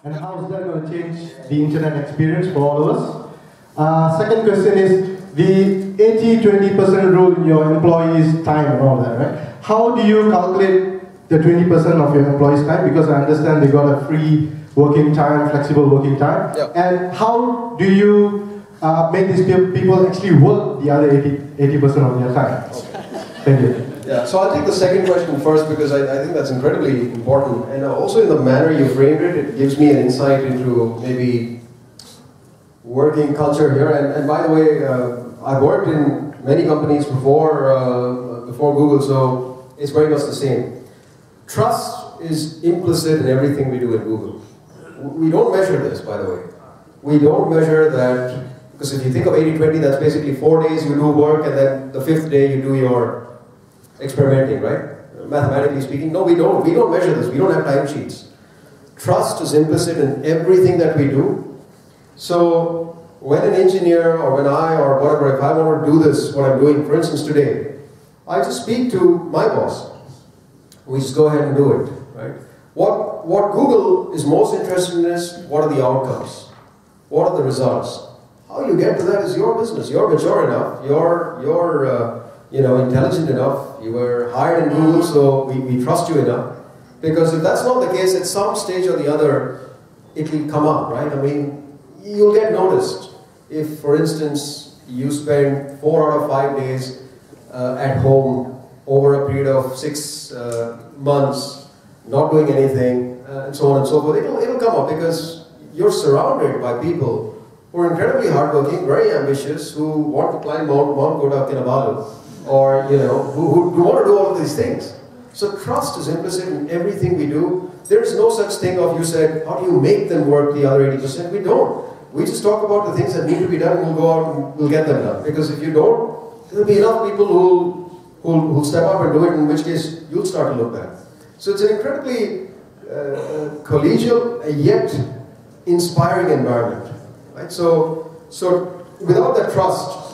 And how is that going to change the internet experience for all of us? Second question is the 80-20% rule in your employees' time and all that, right? How do you calculate the 20% of your employees' time? Because I understand they got a free working time, flexible working time. Yep. And how do you make these people actually work the other 80% of their time? Thank you. Yeah, so I'll take the second question first because I think that's incredibly important. And also in the manner you framed it, it gives me an insight into maybe working culture here. And by the way, I've worked in many companies before Google, so it's very much the same. Trust is implicit in everything we do at Google. We don't measure this, by the way. We don't measure that, because if you think of 80-20, that's basically 4 days you do work and then the 5th day you do your experimenting, right? Mathematically speaking, no, we don't. We don't measure this. We don't have timesheets. Trust is implicit in everything that we do. So when an engineer or when I or whatever, if I want to do this, what I'm doing, for instance today, I just speak to my boss. We just go ahead and do it, right? What Google is most interested in is what are the outcomes? What are the results? How you get to that is your business. You're mature enough. You're intelligent enough. You were hired in Google, so we trust you enough. Because if that's not the case, at some stage or the other, it will come up, right? I mean, you'll get noticed. If, for instance, you spend 4 out of 5 days at home over a period of 6 months, not doing anything, and so on and so forth, it'll come up because you're surrounded by people who are incredibly hardworking, very ambitious, who want to climb Mount Kinabalu, or who want to do all of these things. So trust is implicit in everything we do. There's no such thing of, you said, how do you make them work the other 80%? We don't. We just talk about the things that need to be done and we'll go out and we'll get them done. Because if you don't, there'll be enough people who'll step up and do it, in which case you'll start to look bad. So it's an incredibly collegial yet inspiring environment. Right? So without that trust,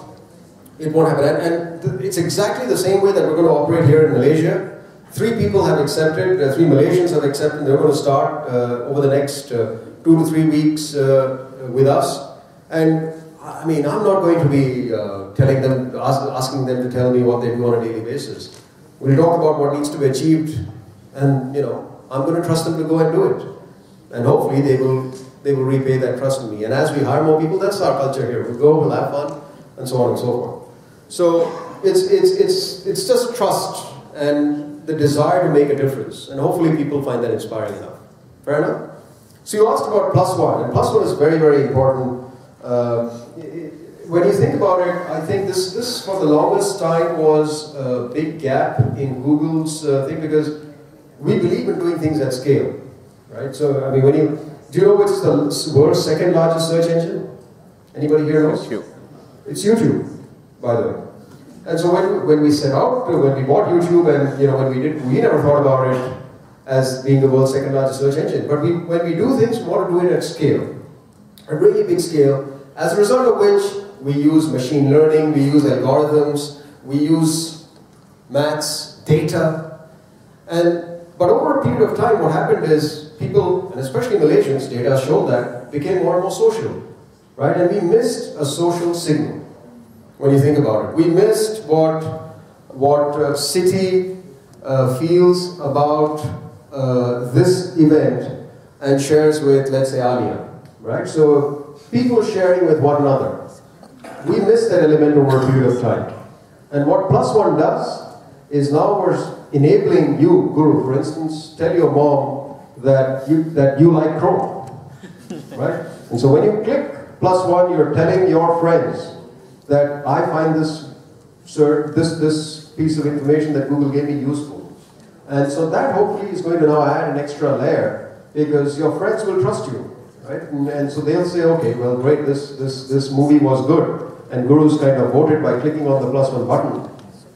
it won't happen. And it's exactly the same way that we're going to operate here in Malaysia. 3 people have accepted, 3 Malaysians have accepted, they're going to start over the next 2 to 3 weeks with us. And I mean, I'm not going to be telling them, asking them to tell me what they do on a daily basis. We'll talk about what needs to be achieved, and I'm going to trust them to go and do it. And hopefully they will repay that trust in me. And as we hire more people, that's our culture here. We'll go, we'll have fun, and so on and so forth. So it's just trust and the desire to make a difference. And hopefully people find that inspiring enough. Fair enough? So you asked about +1, and +1 is very, very important. When you think about it, I think this for the longest time was a big gap in Google's thing, because we believe in doing things at scale, right? So I mean, do you know which is the world's 2nd largest search engine? Anybody here knows? YouTube. It's YouTube, by the way. And so when we set out, when we bought YouTube, and we never thought about it as being the world's 2nd largest search engine. But when we do things, we want to do it at scale, a really big scale. As a result of which, we use machine learning, we use algorithms, we use maths, data, but over a period of time, what happened is people, and especially Malaysians, data showed that, became more and more social, right? And we missed a social signal. When you think about it, we missed what city feels about this event and shares with, let's say, Alia, right? So people sharing with one another. We missed that element over a period of time. And what +1 does is now we're enabling you, Guru, for instance, tell your mom that you like Chrome, right? And so when you click +1, you're telling your friends that I find this piece of information that Google gave me useful. And so that hopefully is going to now add an extra layer, because your friends will trust you, right? And so they'll say, okay, well, great, this movie was good, and Guru's kind of voted by clicking on the +1 button.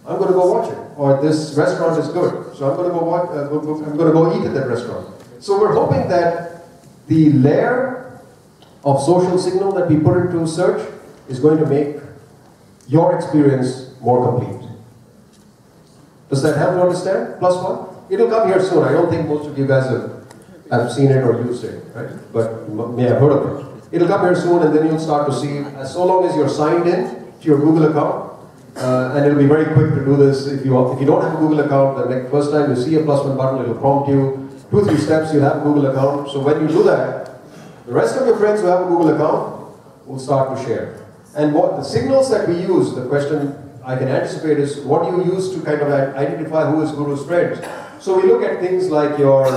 I'm going to go watch it. Or this restaurant is good, so I'm going to go watch. I'm going to go eat at that restaurant. So we're hoping that the layer of social signal that we put into search is going to make your experience more complete. Does that help you understand? +1? It'll come here soon. I don't think most of you guys have have seen it or used it, right? But may have heard of it. It'll come here soon, and then you'll start to see, so long as you're signed in to your Google account, and it'll be very quick to do this. If you don't have a Google account, the first time you see a +1 button, it'll prompt you. 2-3 steps, you have a Google account. So when you do that, the rest of your friends who have a Google account will start to share. And what the signals that we use, the question I can anticipate is, what do you use to kind of identify who is Guru's friends? So we look at things like your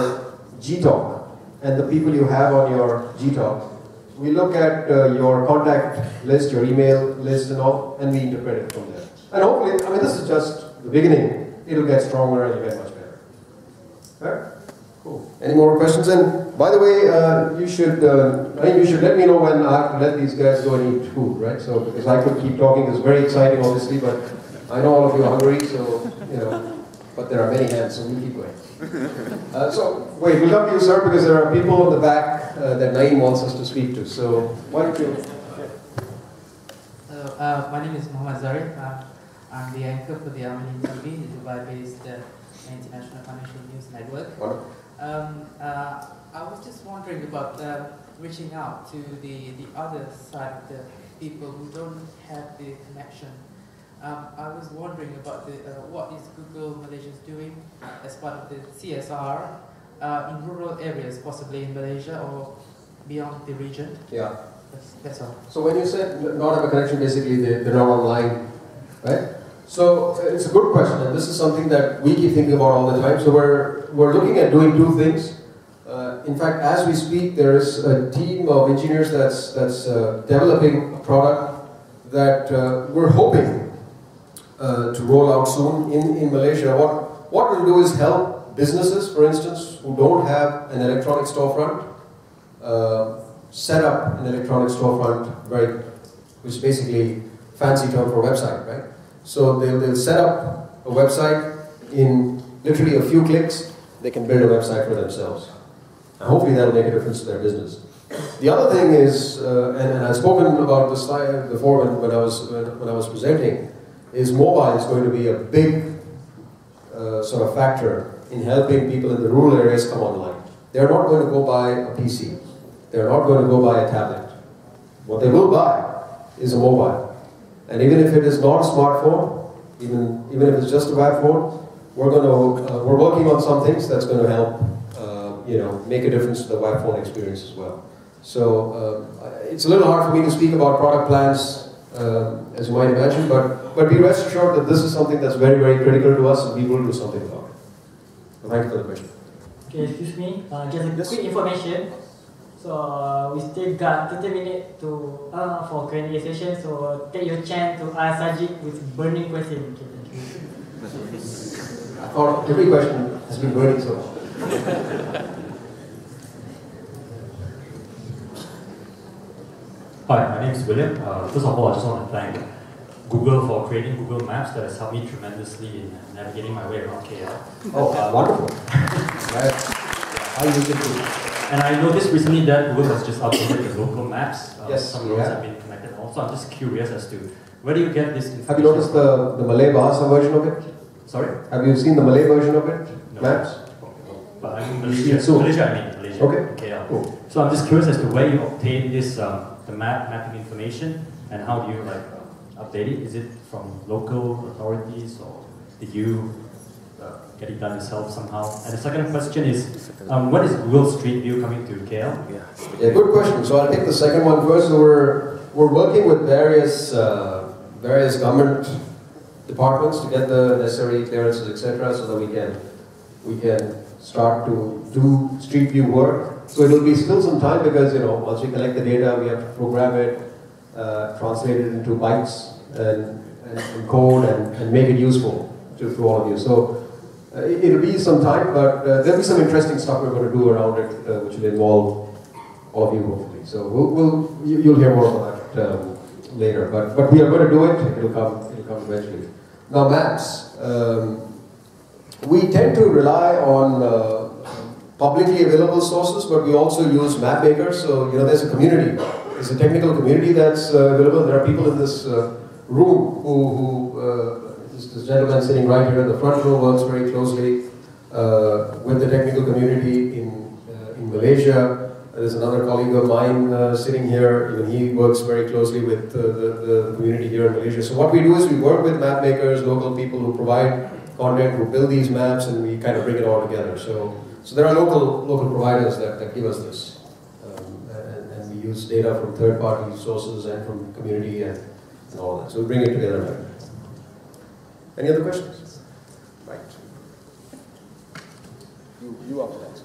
Gtalk and the people you have on your Gtalk. We look at your contact list, your email list and all, and we interpret it from there. And hopefully, I mean, this is just the beginning. It'll get stronger and it'll get much better. Right? Cool. Any more questions? And by the way, you should let me know when I have to let these guys go and eat food, right? So, because I could keep talking, it's very exciting, obviously, but I know all of you are hungry, so, you know, but there are many hands, so we'll keep going. So, wait, we'll come to you, sir, because there are people on the back that Naeem wants us to speak to. So, why don't you? Hello, my name is Muhammad Zarif. I'm the anchor for the Armenian TV, the Dubai-based international financial news network. I was just wondering about reaching out to the other side of the people who don't have the connection. I was wondering about what is Google Malaysia doing as part of the CSR in rural areas, possibly in Malaysia or beyond the region. Yeah. That's all. So when you said not have a connection, basically they're not online, right? So it's a good question, and this is something that we keep thinking about all the time. So we're looking at doing two things. In fact, as we speak, there is a team of engineers that's developing a product that we're hoping to roll out soon in Malaysia. What we'll do is help businesses, for instance, who don't have an electronic storefront, set up an electronic storefront, which is basically a fancy term for website, right? So they'll set up a website in literally a few clicks. They can build a website for themselves. And hopefully that'll make a difference to their business. The other thing is, and I've spoken about this slide before when I was presenting, is mobile is going to be a big sort of factor in helping people in the rural areas come online. They're not going to go buy a PC. They're not going to go buy a tablet. What they will buy is a mobile. And even if it is not a smartphone, even if it's just a web phone, we're working on some things that's going to help, make a difference to the web phone experience as well. So it's a little hard for me to speak about product plans, as you might imagine, but be rest assured that this is something that's very, very critical to us, and we will do something about it. So thank you for the question. Okay, excuse me, just a quick information. So we still got 30 minutes for Q&A session. So take your chance to ask Sajith with burning question. Okay, thank you. I thought every question has been burning so much. Hi, my name is William. First of all, I just want to thank Google for creating Google Maps that has helped me tremendously in navigating my way around KL. Oh, wonderful. Right. I use it too. And I noticed recently that Google has just updated the local maps. Yes, some roads have been connected also. I'm just curious as to where do you get this information? Have you noticed the Malay Bahasa version of it? Sorry? Have you seen the Malay version of it? No. Maps? But I mean Malaysia, Malaysia. Okay. KL. Cool. So I'm just curious as to where you obtain this the mapping information, and how do you update it? Is it from local authorities, or did you get it done yourself somehow? And the second question is, when is Google Street View coming to KL? Yeah, good question. So I'll take the second one first. So we're working with various government departments to get the necessary clearances, etc., so that we can start to do Street View work. So it'll be still some time because once we collect the data, we have to program it, translate it into bytes and code and make it useful to all of you. So it'll be some time, but there'll be some interesting stuff we're going to do around it, which will involve all of you hopefully. So you'll hear more about that later. But we are going to do it. It'll come eventually. Now maps. We tend to rely on publicly available sources, but we also use map makers. So there's a community. There's a technical community that's available. There are people in this room who this gentleman sitting right here in the front row works very closely with the technical community in in Malaysia. There's another colleague of mine sitting here. Even he works very closely with the community here in Malaysia. So what we do is we work with map makers, local people who provide content, who build these maps, and we kind of bring it all together. So there are local providers that give us this. And we use data from third-party sources and from community and all that. So we bring it together. Any other questions? Right. You up next.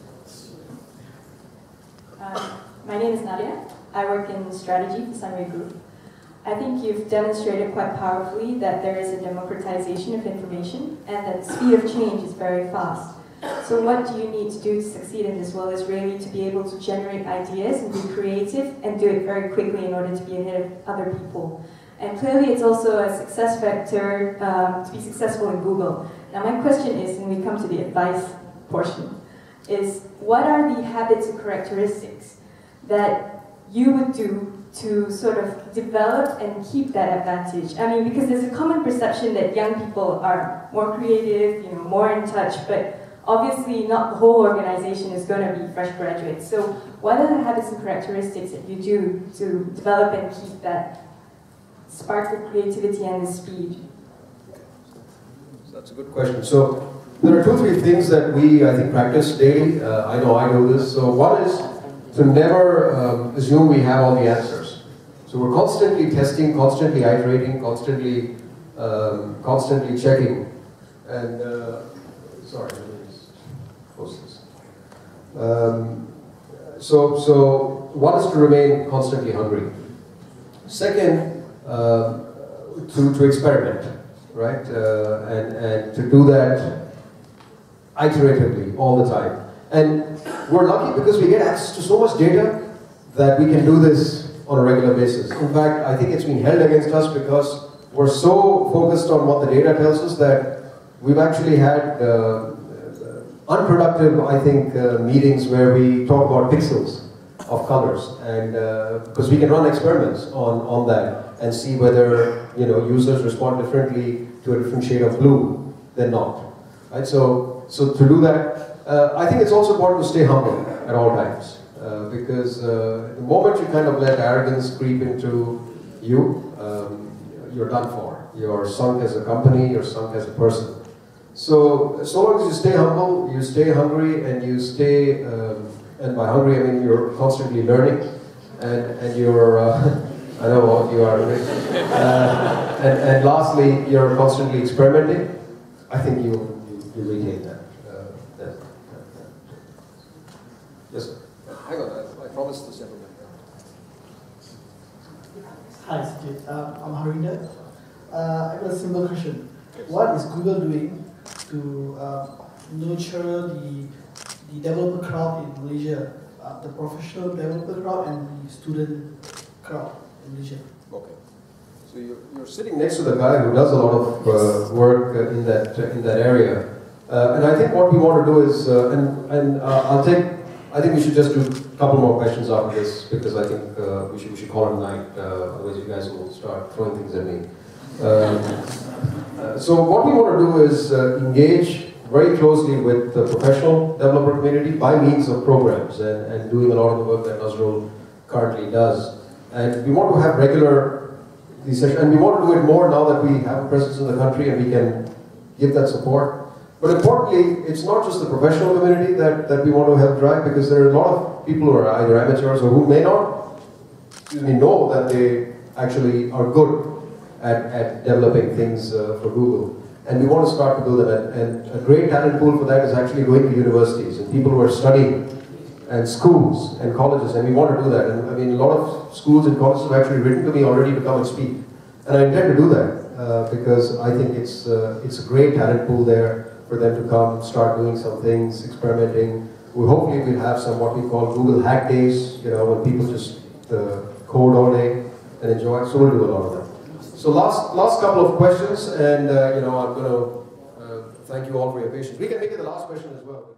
My name is Nadia. I work in strategy for Sunray Group. I think you've demonstrated quite powerfully that there is a democratization of information and that the speed of change is very fast. So what do you need to do to succeed in this world is really to be able to generate ideas and be creative and do it very quickly in order to be ahead of other people. And clearly it's also a success factor to be successful in Google. Now my question is, and we come to the advice portion, is what are the habits and characteristics that you would do to sort of develop and keep that advantage? I mean, because there's a common perception that young people are more creative, you know, more in touch, but obviously not the whole organization is going to be fresh graduates. So what are the habits and characteristics that you do to develop and keep that spark of creativity and the speed? So that's a good question. So there are 2-3 things that we, I think, practice daily. I know I do this. So one is to never assume we have all the answers. So we're constantly testing, constantly iterating, constantly checking. And sorry, let me just close this. So one is to remain constantly hungry. Second, to experiment, right? And to do that iteratively all the time. And we're lucky because we get access to so much data that we can do this on a regular basis. In fact, I think it's been held against us because we're so focused on what the data tells us that we've actually had unproductive, I think, meetings where we talk about pixels of colors, and because we can run experiments on that and see whether users respond differently to a different shade of blue than not. Right? So to do that, I think it's also important to stay humble at all times, because the moment you kind of let arrogance creep into you, you're done for. You're sunk as a company, you're sunk as a person. So long as you stay humble, you stay hungry, and you stay, and by hungry I mean you're constantly learning, and you're, I know all of you are, and lastly, you're constantly experimenting, I think you retain that. Yes, sir. Hang on, I promised this gentleman. Hi, Sajith. I'm Harinda. I have a simple question. What is Google doing to nurture the developer crowd in Malaysia, the professional developer crowd and the student crowd in Malaysia? Okay. So you're sitting next to the guy who does a lot of work in that area, and I think what we want to do is, I think we should just do a couple more questions after this, because I think we should call it a night. Otherwise, you guys will start throwing things at me. So what we want to do is engage very closely with the professional developer community by means of programs and doing a lot of the work that Nazrul currently does. And we want to have regular these sessions, and we want to do it more now that we have a presence in the country and we can give that support. But importantly, it's not just the professional community that we want to help drive, because there are a lot of people who are either amateurs or who may not know that they actually are good at developing things for Google. And we want to start to build that. And a great talent pool for that is actually going to universities and people who are studying, and schools and colleges, and we want to do that. And I mean, a lot of schools and colleges have actually written to me already to come and speak. And I intend to do that because I think it's a great talent pool there for them to come, start doing some things, experimenting. Hopefully we'll have some what we call Google Hack Days, when people just code all day and enjoy it. So we'll do a lot of that. So last couple of questions, and I'm going to thank you all for your patience. We can make it the last question as well.